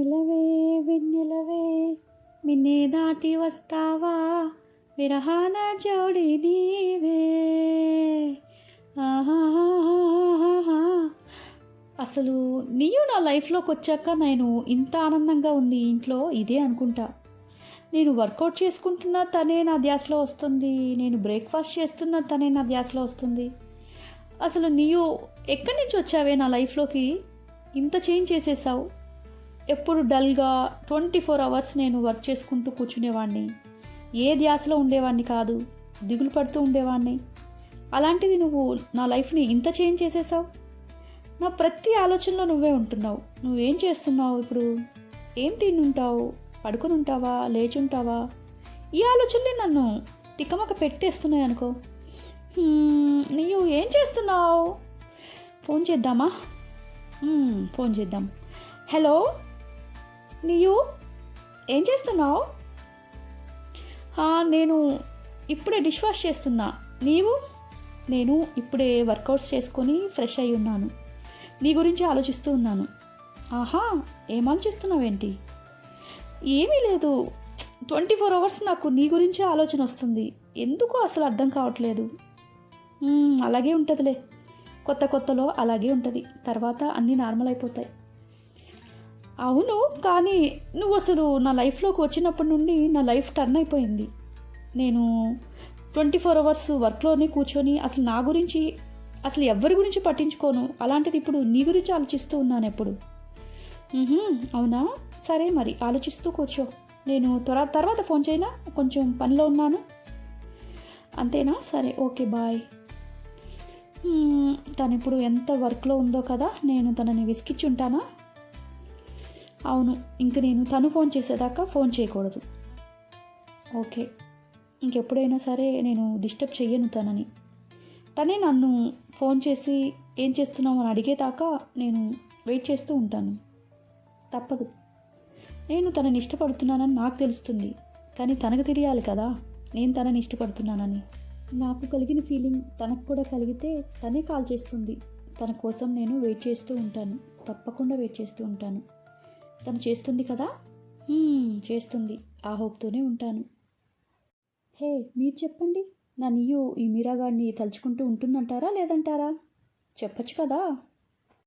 వెన్నెలవే వెన్నెలవే మిన్నే దాటి వస్తావా విరహాన జోడి నీవే. ఆహాహాహాహా. అసలు నీవు నా లైఫ్లోకి వచ్చాక నేను ఇంత ఆనందంగా ఉంది ఇంట్లో ఇదే అనుకుంటా. నేను వర్కౌట్ చేసుకుంటున్నా తనే నా ధ్యాసలో వస్తుంది, నేను బ్రేక్ఫాస్ట్ చేస్తున్నా తనే నా ధ్యాసలో వస్తుంది. అసలు నీవు ఎక్కడి నుంచి వచ్చావే నా లైఫ్లోకి, ఇంత చేంజ్ చేసేసావు. ఎప్పుడు డల్గా 24 అవర్స్ నేను వర్క్ చేసుకుంటూ కూర్చునేవాడిని, ఏ ధ్యాసలో ఉండేవాడిని కాదు, దిగులు పడుతూ ఉండేవాడిని. అలాంటిది నువ్వు నా లైఫ్ని ఇంత చేంజ్ చేసేసావు. నా ప్రతి ఆలోచనలో నువ్వే ఉంటున్నావు. నువ్వేం చేస్తున్నావు ఇప్పుడు, ఏం తినుంటావు, పడుకుని ఉంటావా, లేచి ఉంటావా, ఈ ఆలోచనలే నన్ను తిక్కమక్క పెట్టేస్తున్నాయి అనుకో. నీవు ఏం చేస్తున్నావు, ఫోన్ చేద్దామా? ఫోన్ చేద్దాం. హలో, నీవు ఏం చేస్తున్నావు? నేను ఇప్పుడే డిష్ వాష్ చేస్తున్నా. నీవు? నేను ఇప్పుడే వర్కౌట్స్ చేసుకొని ఫ్రెష్ అయి ఉన్నాను, నీ గురించి ఆలోచిస్తూ ఉన్నాను. ఆహా, ఏం ఆలోచిస్తున్నావేంటి? ఏమీ లేదు, 24 అవర్స్ నాకు నీ గురించే ఆలోచన వస్తుంది, ఎందుకో అసలు అర్థం కావట్లేదు. అలాగే ఉంటుందిలే, కొత్తలో అలాగే ఉంటుంది, తర్వాత అన్నీ నార్మల్ అయిపోతాయి. అవును, కానీ నువ్వు అసలు నా లైఫ్లోకి వచ్చినప్పటి నుండి నా లైఫ్ టర్న్ అయిపోయింది. నేను 24 అవర్స్ వర్క్లోనే కూర్చొని అసలు నా గురించి, అసలు ఎవరి గురించి పట్టించుకోను. అలాంటిది ఇప్పుడు నీ గురించి ఆలోచిస్తూ ఉన్నాను ఎప్పుడు. అవునా, సరే మరి ఆలోచిస్తూ కూర్చో. నేను తర్వాత ఫోన్ చేయనా, కొంచెం పనిలో ఉన్నాను. అంతేనా? సరే, ఓకే, బాయ్. తను ఇప్పుడు ఎంత వర్క్లో ఉందో కదా, నేను తనని విసికిచ్చి ఉంటానా? అవును, ఇంక నేను తను ఫోన్ చేసేదాకా ఫోన్ చేయకూడదు. ఓకే, ఇంకెప్పుడైనా సరే నేను డిస్టర్బ్ చెయ్యను తనని. తనే నన్ను ఫోన్ చేసి ఏం చేస్తున్నావు అని అడిగేదాకా నేను వెయిట్ చేస్తూ ఉంటాను. తప్పదు, నేను తనని ఇష్టపడుతున్నానని నాకు తెలుస్తుంది, కానీ తనకు తెలియాలి కదా నేను తనని ఇష్టపడుతున్నానని. నాకు కలిగిన ఫీలింగ్ తనకు కూడా కలిగితే తనే కాల్ చేస్తుంది. తన కోసం నేను వెయిట్ చేస్తూ ఉంటాను, తప్పకుండా వెయిట్ చేస్తూ ఉంటాను. తను చేస్తుంది కదా, చేస్తుంది, ఆ హోప్తోనే ఉంటాను. హే, మీరు చెప్పండి, నా నీయు ఈ మీరాగాడిని తలుచుకుంటూ ఉంటుందంటారా లేదంటారా? చెప్పచ్చు కదా.